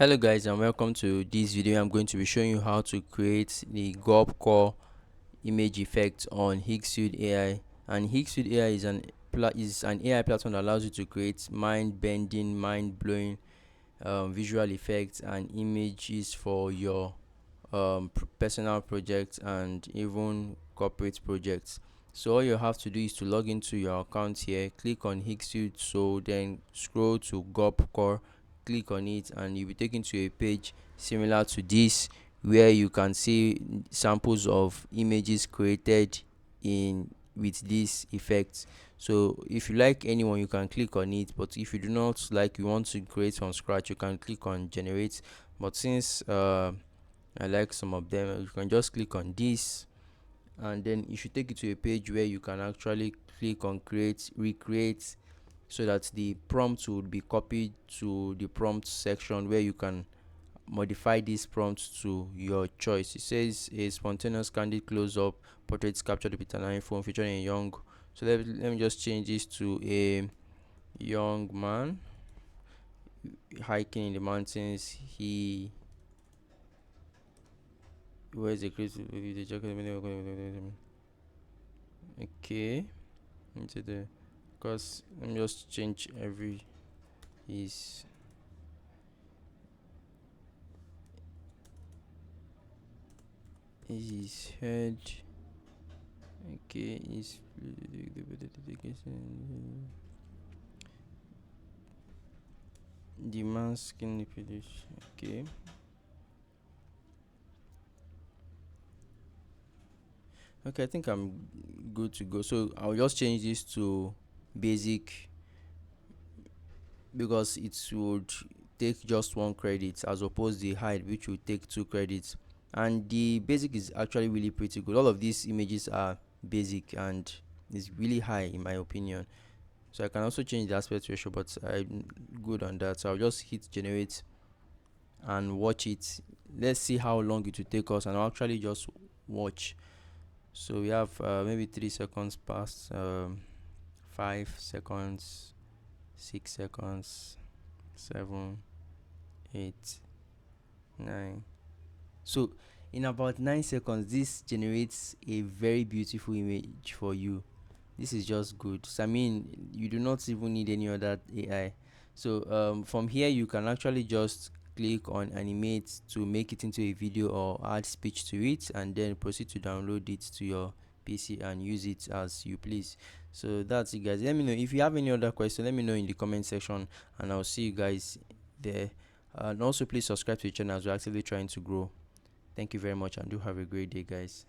Hello guys and welcome to this video. I'm going to be showing you how to create the Gorpcore image effect on Higgsfield AI. And Higgsfield AI is an AI platform that allows you to create mind-bending, mind-blowing visual effects and images for your personal projects and even corporate projects. So all you have to do is to log into your account here, click on Higgsfield, so then scroll to Gorpcore, click on it, and you'll be taken to a page similar to this where you can see samples of images created in with these effects. So if you like anyone, you can click on it, but if you do not like, you want to create from scratch, you can click on generate. But since I like some of them, you can just click on this, and then it should take you to a page where you can actually click on create recreate, so that the prompt would be copied to the prompt section where you can modify this prompt to your choice. It says a spontaneous candid close-up portrait captured with an iPhone featuring a young, so let me just change this to a young man hiking in the mountains. He wears a crisp with the jacket. Okay, into the, because let me just change every his his head. Okay, his the mask in the page. Okay, I think I'm good to go. So I'll just change this to basic, because it would take just one credit as opposed to the hide, which would take two credits. And the basic is actually really pretty good. All of these images are basic and is really high in my opinion. So I can also change the aspect ratio, but I'm good on that. So I'll just hit generate and watch it. Let's see how long it will take us, and I'll actually just watch. So we have maybe 3 seconds past, 5 seconds, 6 seconds, 7, 8, 9. So in about 9 seconds, this generates a very beautiful image for you. This is just good. So, I mean, you do not even need any other AI. So from here you can actually just click on animate to make it into a video or add speech to it, and then proceed to download it to your PC and use it as you please. So that's it guys. Let me know if you have any other question. Let me know in the comment section, and I'll see you guys there. And also please subscribe to the channel as we're actively trying to grow. Thank you very much, and do have a great day guys.